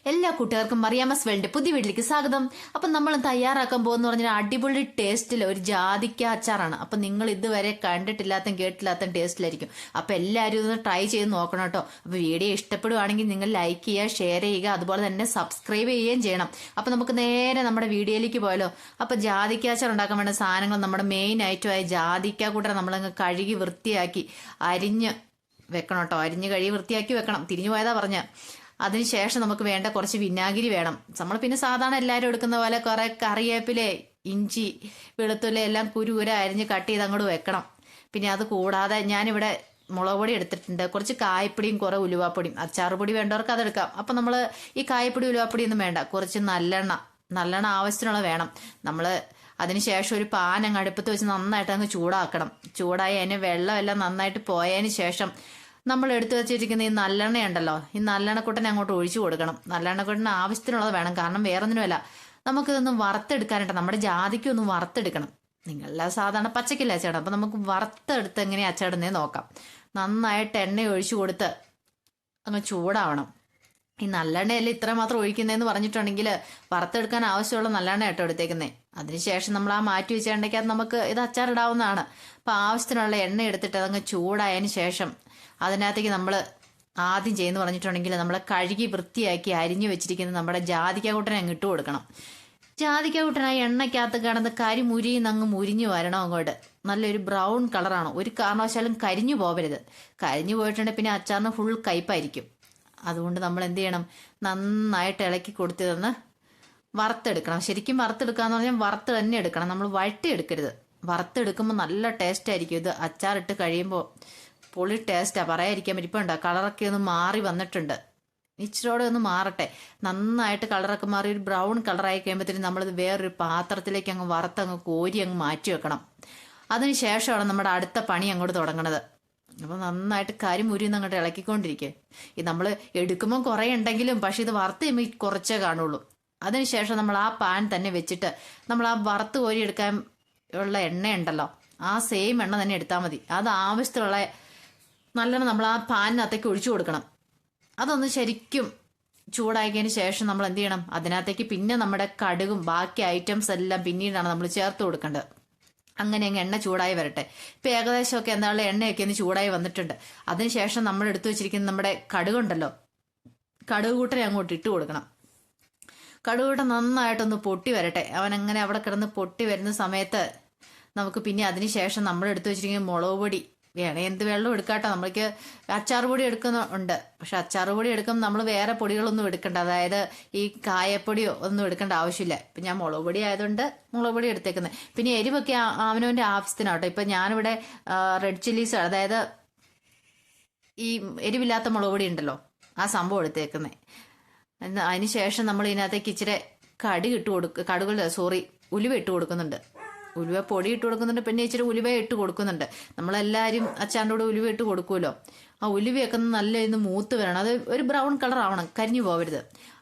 എല്ലാ കൂട്ടുകാർക്കും മറിയാമസ് വേൾഡിന്റെ പുതിയ വീട്ടിലേക്ക് സ്വാഗതം. അപ്പൊ നമ്മൾ തയ്യാറാക്കാൻ പോകുന്ന പറഞ്ഞാൽ അടിപൊളി ടേസ്റ്റിൽ ഒരു ജാതിക്ക അച്ചാറാണ്. അപ്പൊ നിങ്ങൾ ഇതുവരെ കണ്ടിട്ടില്ലാത്ത കേട്ടില്ലാത്ത ടേസ്റ്റിലായിരിക്കും. അപ്പൊ എല്ലാവരും ഇതൊന്ന് ട്രൈ ചെയ്ത് നോക്കണം കേട്ടോ. അപ്പൊ വീഡിയോ ഇഷ്ടപ്പെടുവാണെങ്കിൽ നിങ്ങൾ ലൈക്ക് ചെയ്യുക, ഷെയർ ചെയ്യുക, അതുപോലെ തന്നെ സബ്സ്ക്രൈബ് ചെയ്യുകയും ചെയ്യണം. അപ്പൊ നമുക്ക് നേരെ നമ്മുടെ വീഡിയോയിലേക്ക് പോയാലോ. അപ്പൊ ജാതിക്ക അച്ചാർ ഉണ്ടാക്കാൻ വേണ്ട സാധനങ്ങൾ നമ്മുടെ മെയിൻ ഐറ്റമായ ജാതിക്ക കൂട്ടർ നമ്മളങ്ങ് കഴുകി വൃത്തിയാക്കി അരിഞ്ഞ് വെക്കണം കേട്ടോ. അരിഞ്ഞ് കഴുകി വൃത്തിയാക്കി വെക്കണം. തിരിഞ്ഞു പോയതാ പറഞ്ഞ. അതിനുശേഷം നമുക്ക് വേണ്ട കുറച്ച് വിനാഗിരി വേണം. നമ്മൾ പിന്നെ സാധാരണ എല്ലാവരും എടുക്കുന്ന പോലെ കുറെ കറിവേപ്പില, ഇഞ്ചി, വെളുത്തുള്ളി എല്ലാം കുരുകുര അരിഞ്ഞ് കട്ട് ചെയ്ത് അങ്ങോട്ട് വെക്കണം. പിന്നെ അത് കൂടാതെ ഞാനിവിടെ മുളക് പൊടി എടുത്തിട്ടുണ്ട്, കുറച്ച് കായപ്പൊടിയും കുറെ ഉലുവാപ്പൊടിയും. അച്ചാർ പൊടി വേണ്ടവർക്ക് അതെടുക്കാം. അപ്പം നമ്മൾ ഈ കായപ്പൊടി ഉലുവാപ്പൊടി ഒന്നും വേണ്ട. കുറച്ച് നല്ലെണ്ണ ആവശ്യത്തിനുള്ള വേണം. നമ്മൾ അതിനുശേഷം ഒരു പാൻ അങ്ങ് അടുപ്പത്ത് വെച്ച് നന്നായിട്ട് അങ്ങ് ചൂടാക്കണം. ചൂടായി അതിന് വെള്ളമെല്ലാം നന്നായിട്ട് പോയതിന് ശേഷം നമ്മൾ എടുത്തു വെച്ചിരിക്കുന്ന ഈ നല്ലെണ്ണ ഉണ്ടല്ലോ, ഈ നല്ലെണ്ണക്കുട്ടനെ അങ്ങോട്ട് ഒഴിച്ചു കൊടുക്കണം. നല്ലെണ്ണക്കുട്ടന് ആവശ്യത്തിനുള്ളത് വേണം. കാരണം വേറൊന്നിനുമല്ല, നമുക്കിതൊന്നും വറുത്തെടുക്കാനായിട്ട് നമ്മുടെ ജാതിക്കൊന്നും വറുത്തെടുക്കണം. നിങ്ങളെല്ലാം സാധാരണ പച്ചക്കല്ല അച്ചാടും. അപ്പം നമുക്ക് വറുത്തെടുത്ത് എങ്ങനെയാണ് അച്ചാടുന്നേ നോക്കാം. നന്നായിട്ട് എണ്ണ ഒഴിച്ചു കൊടുത്ത് അങ്ങ് ചൂടാവണം. ഈ നല്ലെണ്ണയല്ലേ ഇത്ര മാത്രം ഒഴിക്കുന്നതെന്ന് പറഞ്ഞിട്ടുണ്ടെങ്കിൽ വറുത്തെടുക്കാൻ ആവശ്യമുള്ള നല്ലെണ്ണ കേട്ടോ എടുത്തേക്കുന്നേ. അതിനുശേഷം നമ്മൾ ആ മാറ്റി വെച്ച എണ്ണയ്ക്കകത്ത് നമുക്ക് ഇത് അച്ചാറിടാവുന്നതാണ്. അപ്പം ആവശ്യത്തിനുള്ള എണ്ണ എടുത്തിട്ട് അതങ്ങ് ചൂടായതിന് ശേഷം അതിനകത്തേക്ക് നമ്മൾ ആദ്യം ചെയ്യുന്ന പറഞ്ഞിട്ടുണ്ടെങ്കിൽ നമ്മൾ കഴുകി വൃത്തിയാക്കി അരിഞ്ഞു വെച്ചിരിക്കുന്ന നമ്മുടെ ജാതിക്ക കൂട്ടനെ അങ്ങ് ഇട്ട് കൊടുക്കണം. ജാതിക്ക കൂട്ടനായി എണ്ണയ്ക്കകത്ത് കിടന്ന് കരി മുരിന്ന് അങ്ങ് മുരിഞ്ഞു വരണം. അങ്ങോട്ട് നല്ലൊരു ബ്രൗൺ കളറാണ്. ഒരു കാരണവശാലും കരിഞ്ഞു പോകരുത്. കരിഞ്ഞു പോയിട്ടുണ്ടെങ്കിൽ പിന്നെ അച്ചാറിന് ഫുൾ കയ്പായിരിക്കും. അതുകൊണ്ട് നമ്മൾ എന്ത് ചെയ്യണം, നന്നായിട്ട് ഇളക്കി കൊടുത്തതൊന്ന് വറുത്തെടുക്കണം. ശരിക്കും വറുത്തെടുക്കാന്ന് പറഞ്ഞാൽ വറുത്ത് തന്നെ എടുക്കണം. നമ്മൾ വഴറ്റി എടുക്കരുത്. വറുത്തെടുക്കുമ്പോൾ നല്ല ടേസ്റ്റ് ആയിരിക്കും. ഇത് അച്ചാറിട്ട് കഴിയുമ്പോൾ പൊളി ടേസ്റ്റാ, പറയാതിരിക്കാൻ പറ്റും. ഇപ്പം ഉണ്ടോ കളറൊക്കെ ഒന്ന് മാറി വന്നിട്ടുണ്ട്. ഇച്ചിരോടെ ഒന്ന് മാറട്ടെ. നന്നായിട്ട് കളറൊക്കെ മാറി ഒരു ബ്രൗൺ കളറായി കഴിയുമ്പോഴത്തേനും നമ്മളിത് വേറൊരു പാത്രത്തിലേക്ക് അങ്ങ് വറുത്തങ്ങ് കോരി അങ്ങ് മാറ്റി വെക്കണം. അതിന് ശേഷമാണ് നമ്മുടെ അടുത്ത പണി അങ്ങോട്ട് തുടങ്ങണത്. അപ്പോൾ നന്നായിട്ട് കരിമുരിന്ന് അങ്ങോട്ട് ഇളക്കിക്കൊണ്ടിരിക്കുക. ഇത് നമ്മൾ എടുക്കുമ്പോൾ കുറേ ഉണ്ടെങ്കിലും പക്ഷെ ഇത് വറുത്ത് കഴിയുമ്പോൾ കുറച്ചേ കാണുള്ളൂ. അതിനുശേഷം നമ്മൾ ആ പാൻ തന്നെ വെച്ചിട്ട് നമ്മൾ ആ വറുത്ത് കോരി എടുക്കാൻ ഉള്ള എണ്ണ ഉണ്ടല്ലോ, ആ സെയിം എണ്ണ തന്നെ എടുത്താൽ മതി. അത് ആവശ്യത്തിലുള്ള നല്ലോണം നമ്മൾ ആ പാനിനകത്തേക്ക് ഒഴിച്ചു കൊടുക്കണം. അതൊന്ന് ശരിക്കും ചൂടാക്കിയതിന് ശേഷം നമ്മൾ എന്ത് ചെയ്യണം, അതിനകത്തേക്ക് പിന്നെ നമ്മുടെ കടുകും ബാക്കി ഐറ്റംസ് എല്ലാം പിന്നീടാണ് നമ്മൾ ചേർത്ത് കൊടുക്കേണ്ടത്. അങ്ങനെ അങ്ങ് എണ്ണ ചൂടായി വരട്ടെ. ഇപ്പം ഏകദേശമൊക്കെ എന്താണ് എണ്ണയൊക്കെ ഒന്ന് ചൂടായി വന്നിട്ടുണ്ട്. അതിനുശേഷം നമ്മൾ എടുത്തു വെച്ചിരിക്കുന്ന നമ്മുടെ കടുകുണ്ടല്ലോ, കടുക് കൂട്ടനെ അങ്ങോട്ട് ഇട്ട് കൊടുക്കണം. കടുക് കൂട്ടൻ നന്നായിട്ടൊന്ന് പൊട്ടി വരട്ടെ. അവൻ അങ്ങനെ അവിടെ കിടന്ന് പൊട്ടി വരുന്ന സമയത്ത് നമുക്ക് പിന്നെ അതിനുശേഷം നമ്മൾ എടുത്തു വെച്ചിരിക്കുന്ന മുളക് പൊടി വേണേ എന്ത് വെള്ളം എടുക്കാട്ടോ. നമ്മൾക്ക് അച്ചാർ പൊടി എടുക്കുന്നുണ്ട്. പക്ഷെ അച്ചാർ പൊടി എടുക്കുമ്പോൾ നമ്മൾ വേറെ പൊടികളൊന്നും എടുക്കണ്ട. അതായത് ഈ കായപ്പൊടിയോ ഒന്നും എടുക്കേണ്ട ആവശ്യമില്ല. ഇപ്പം ഞാൻ മുളക് പൊടി ആയതുകൊണ്ട് മുളക് പൊടി എടുത്തേക്കുന്നത്. പിന്നെ എരിവൊക്കെ അവനവൻ്റെ ആവശ്യത്തിനാട്ടോ. ഇപ്പം ഞാനിവിടെ റെഡ് ചില്ലീസ്, അതായത് ഈ എരിവില്ലാത്ത മുളക് പൊടി ഉണ്ടല്ലോ, ആ സംഭവം എടുത്തേക്കുന്നത്. അതിന് ശേഷം നമ്മൾ ഇതിനകത്തേക്ക് ഇച്ചിരി ഉലുവ ഇട്ട് കൊടുക്കുന്നുണ്ട്. ഉലുവ പൊടി ഇട്ട് കൊടുക്കുന്നുണ്ട്. പിന്നെ ഇച്ചിരി ഉലുവ ഇട്ട് കൊടുക്കുന്നുണ്ട്. നമ്മളെല്ലാവരും അച്ചാറിൻ്റെ കൂടെ ഉലുവ ഇട്ട് കൊടുക്കുമല്ലോ. ആ ഉലുവയൊക്കെ നല്ല ഇന്ന് മൂത്ത് വരണം. അത് ഒരു ബ്രൗൺ കളർ ആവണം, കരിഞ്ഞു പോകരുത്.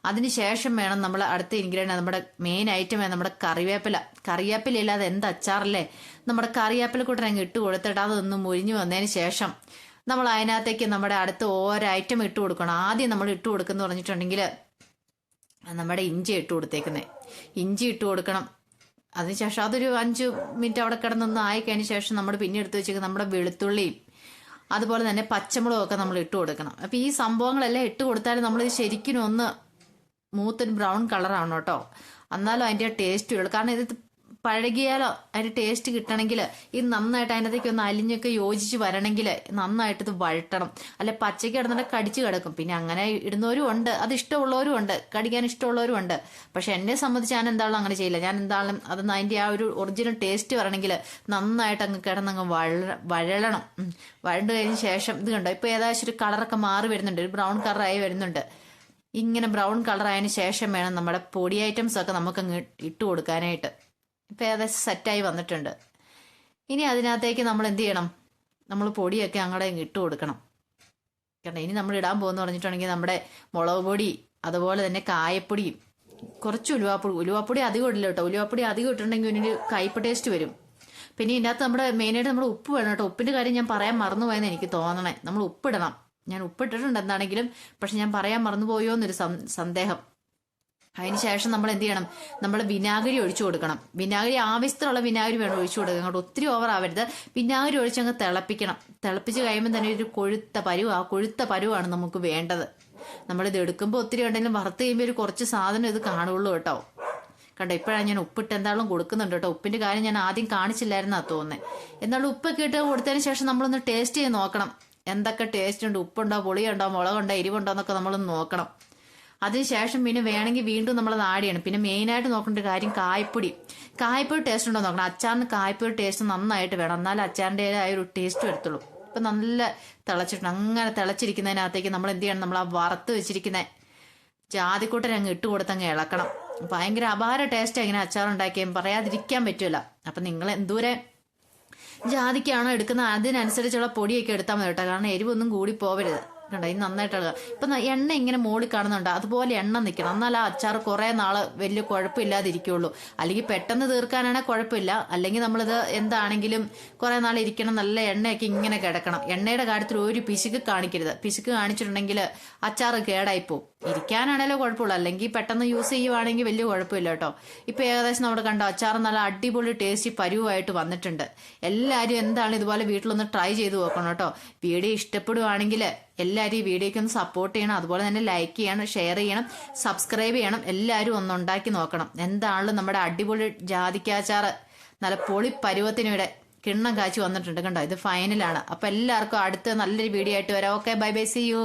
അതിന് ശേഷം വേണം നമ്മൾ അടുത്ത ഇൻഗ്രീഡിയൻ്റ്, നമ്മുടെ മെയിൻ ഐറ്റം നമ്മുടെ കറിവേപ്പില ഇല്ലാതെ എന്ത് അച്ചാറല്ലേ. നമ്മുടെ കറിവേപ്പില കൂട്ടൻ അങ്ങ് ഇട്ട് കൊടുത്തിട്ട് അതൊന്ന് മുരിഞ്ഞു വന്നതിന് ശേഷം നമ്മൾ അതിനകത്തേക്ക് നമ്മുടെ അടുത്ത ഓരോ ഐറ്റം ഇട്ട് കൊടുക്കണം. ആദ്യം നമ്മൾ ഇട്ട് കൊടുക്കുന്ന പറഞ്ഞിട്ടുണ്ടെങ്കിൽ നമ്മുടെ ഇഞ്ചി ഇട്ട് കൊടുത്തേക്കുന്നത്. ഇഞ്ചി ഇട്ട് കൊടുക്കണം. അതിനുശേഷം അതൊരു 5 മിനിറ്റ് അവിടെ കിടന്നൊന്ന് ആയിക്കഴിഞ്ഞ ശേഷം നമ്മൾ പിന്നെ എടുത്ത് വെച്ചിരിക്കുന്ന നമ്മുടെ വെളുത്തുള്ളിയും അതുപോലെ തന്നെ പച്ചമുളകും ഒക്കെ നമ്മൾ ഇട്ട് കൊടുക്കണം. അപ്പം ഈ സംഭവങ്ങളെല്ലാം ഇട്ട് കൊടുത്താലും നമ്മൾ ശരിക്കും ഒന്ന് മൂത്തൊരു ബ്രൗൺ കളറാണ് കേട്ടോ. എന്നാലും അതിൻ്റെ ടേസ്റ്റ് ഉള്ളൂ. കാരണം ഇത് പഴകിയാലോ അതിൻ്റെ ടേസ്റ്റ് കിട്ടണമെങ്കിൽ ഇത് നന്നായിട്ട് അതിനകത്തേക്ക് ഒന്ന് അലിഞ്ഞൊക്കെ യോജിച്ച് വരണമെങ്കിൽ നന്നായിട്ട് ഇത് വഴട്ടണം. അല്ലെ പച്ചയ്ക്ക് കിടന്നിട്ട് കടിച്ച് കിടക്കും. പിന്നെ അങ്ങനെ ഇടുന്നവരും ഉണ്ട്, അത് ഇഷ്ടമുള്ളവരും ഉണ്ട്, കടിക്കാൻ ഇഷ്ടമുള്ളവരും ഉണ്ട്. പക്ഷെ എന്നെ സംബന്ധിച്ച് ഞാൻ എന്തായാലും അങ്ങനെ ചെയ്യില്ല. ഞാൻ എന്തായാലും അതൊന്ന് അതിൻ്റെ ആ ഒരു ഒറിജിനൽ ടേസ്റ്റ് വരണമെങ്കിൽ നന്നായിട്ട് അങ്ങ് കിടന്നങ്ങ് വഴലണം. വഴണ്ട് കഴിഞ്ഞ ശേഷം ഇത് കണ്ടോ, ഇപ്പോൾ ഏകദേശം ഒരു കളറൊക്കെ മാറി വരുന്നുണ്ട്, ഒരു ബ്രൗൺ കളറായി വരുന്നുണ്ട്. ഇങ്ങനെ ബ്രൗൺ കളറായതിന് ശേഷം വേണം നമ്മുടെ പൊടി ഐറ്റംസ് ഒക്കെ നമുക്കങ്ങ് ഇട്ട് കൊടുക്കാനായിട്ട്. ഇപ്പം ഏകദേശം സെറ്റായി വന്നിട്ടുണ്ട്. ഇനി അതിനകത്തേക്ക് നമ്മൾ എന്ത് ചെയ്യണം, നമ്മൾ പൊടിയൊക്കെ അങ്ങോട്ട് ഇട്ട് കൊടുക്കണം. കാരണം ഇനി നമ്മൾ ഇടാൻ പോകുന്ന പറഞ്ഞിട്ടുണ്ടെങ്കിൽ നമ്മുടെ മുളക് പൊടി, അതുപോലെ തന്നെ കായപ്പൊടിയും കുറച്ച് ഉലുവാപ്പൊടി അധികം ഇടില്ല കേട്ടോ. ഉലുവാപ്പൊടി അധികം ഇട്ടിട്ടുണ്ടെങ്കിൽ ഇതിന് കയ്പ് ടേസ്റ്റ് വരും. പിന്നെ ഇതിനകത്ത് നമ്മുടെ മെയിനായിട്ട് നമ്മൾ ഉപ്പ് വേണം കേട്ടോ. ഉപ്പിൻ്റെ കാര്യം ഞാൻ പറയാൻ മറന്നുപോയെന്ന് എനിക്ക് തോന്നണേ. നമ്മൾ ഉപ്പിടണം. ഞാൻ ഉപ്പിട്ടിട്ടുണ്ട് എന്താണെങ്കിലും, പക്ഷെ ഞാൻ പറയാൻ മറന്നുപോയോ എന്നൊരു സന്ദേഹം. അതിന് ശേഷം നമ്മൾ എന്ത് ചെയ്യണം, നമ്മൾ വിനാഗിരി ഒഴിച്ചു കൊടുക്കണം. വിനാഗിരി ആവശ്യത്തിനുള്ള വിനാഗിരി വേണം ഒഴിച്ചു കൊടുക്കുക, അങ്ങോട്ട് ഒത്തിരി ഓവർ ആവരുത്. വിനാഗിരി ഒഴിച്ചങ്ങ് തിളപ്പിക്കണം. തിളപ്പിച്ച് കഴിയുമ്പോൾ തന്നെ ഒരു കൊഴുത്ത പരുവ്, ആ കൊഴുത്ത പരുവാണ് നമുക്ക് വേണ്ടത്. നമ്മളിത് എടുക്കുമ്പോൾ ഒത്തിരി ഉണ്ടെങ്കിലും വറുത്ത് കഴിയുമ്പോൾ ഒരു കുറച്ച് സാധനം ഇത് കാണുള്ളൂ കേട്ടോ. കണ്ടോ, ഇപ്പോഴാണ് ഞാൻ ഉപ്പിട്ട് എന്താളും കൊടുക്കുന്നുണ്ട് കേട്ടോ. ഉപ്പിന്റെ കാര്യം ഞാൻ ആദ്യം കാണിച്ചില്ലായിരുന്നാ തോന്നുന്നത്. എന്നാലും ഉപ്പൊക്കെ ഇട്ട് കൊടുത്തതിന് ശേഷം നമ്മളൊന്ന് ടേസ്റ്റ് ചെയ്ത് നോക്കണം, എന്തൊക്കെ ടേസ്റ്റ് ഉണ്ട്, ഉപ്പുണ്ടോ, പുളിയുണ്ടോ, മുളകുണ്ടോ, എരിവുണ്ടോ എന്നൊക്കെ നമ്മളൊന്ന് നോക്കണം. അതിനുശേഷം പിന്നെ വേണമെങ്കിൽ വീണ്ടും നമ്മളത് ആഡ് ചെയ്യണം. പിന്നെ മെയിനായിട്ട് നോക്കേണ്ട ഒരു കാര്യം കായ്പ്പൊടി ടേസ്റ്റ് ഉണ്ടോ നോക്കണം. അച്ചാറിന് കായ്പ്പൊടി ടേസ്റ്റ് നന്നായിട്ട് വേണം, എന്നാലും അച്ചാറിൻ്റെതായ ഒരു ടേസ്റ്റ് വരത്തുള്ളൂ. ഇപ്പം നല്ല തിളച്ചിട്ടുണ്ട്. അങ്ങനെ തിളച്ചിരിക്കുന്നതിനകത്തേക്ക് നമ്മൾ എന്ത് ചെയ്യണം, നമ്മൾ ആ വറുത്ത് വെച്ചിരിക്കുന്ന ജാതിക്കൂട്ടൻ അങ്ങ് ഇട്ട് കൊടുത്തങ്ങ് ഇളക്കണം. ഭയങ്കര അപാര ടേസ്റ്റ് ഇങ്ങനെ അച്ചാറുണ്ടാക്കിയും പറയാതിരിക്കാൻ പറ്റുമല്ല. അപ്പം നിങ്ങൾ എന്തൂരെ ജാതിക്കാണോ എടുക്കുന്നത് അതിനനുസരിച്ചുള്ള പൊടിയൊക്കെ എടുത്താൽ മതി കേട്ടോ, കാരണം എരിവൊന്നും കൂടി പോവരുത്. കണ്ടോ, ഇത് നന്നായിട്ട് ഇളകുക. ഇപ്പം എണ്ണ ഇങ്ങനെ മോളിൽ കാണുന്നുണ്ട്, അതുപോലെ എണ്ണ നിൽക്കണം, എന്നാൽ ആ അച്ചാർ കുറേ നാള് വലിയ കുഴപ്പമില്ലാതിരിക്കുള്ളൂ. അല്ലെങ്കിൽ പെട്ടെന്ന് തീർക്കാനാണെങ്കിൽ കുഴപ്പമില്ല, അല്ലെങ്കിൽ നമ്മളിത് എന്താണെങ്കിലും കുറേ നാൾ ഇരിക്കണം, നല്ല എണ്ണയൊക്കെ ഇങ്ങനെ കിടക്കണം. എണ്ണയുടെ കാര്യത്തിൽ ഒരു പിശുക്ക് കാണിക്കരുത്. പിശുക്ക് കാണിച്ചിട്ടുണ്ടെങ്കിൽ അച്ചാർ കേടായിപ്പോവും. ഇരിക്കാനാണേലോ കുഴപ്പമില്ല, അല്ലെങ്കിൽ പെട്ടെന്ന് യൂസ് ചെയ്യുവാണെങ്കിൽ വലിയ കുഴപ്പമില്ല കേട്ടോ. ഇപ്പം ഏകദേശം നമ്മുടെ കണ്ടോ അച്ചാർ നല്ല അടിപൊളി ടേസ്റ്റി പരുവായിട്ട് വന്നിട്ടുണ്ട്. എല്ലാവരും എന്താണ് ഇതുപോലെ വീട്ടിലൊന്ന് ട്രൈ ചെയ്ത് നോക്കണം കേട്ടോ. വീഡിയോ ഇഷ്ടപ്പെടുവാണെങ്കിൽ എല്ലാവരും ഈ വീഡിയോയ്ക്ക് ഒന്ന് സപ്പോർട്ട് ചെയ്യണം. അതുപോലെ തന്നെ ലൈക്ക് ചെയ്യണം, ഷെയർ ചെയ്യണം, സബ്സ്ക്രൈബ് ചെയ്യണം. എല്ലാവരും ഒന്ന് ഉണ്ടാക്കി നോക്കണം. എന്താണെങ്കിലും നമ്മുടെ അടിപൊളി ജാതിക്കാച്ചാർ നല്ല പൊളി പരുവത്തിനിവിടെ കിണ്ണം കാച്ചി വന്നിട്ടുണ്ട്. കണ്ടോ, ഇത് ഫൈനലാണ്. അപ്പം എല്ലാവർക്കും അടുത്ത നല്ലൊരു വീഡിയോ ആയിട്ട് വരാം. Okay, bye bye, see U.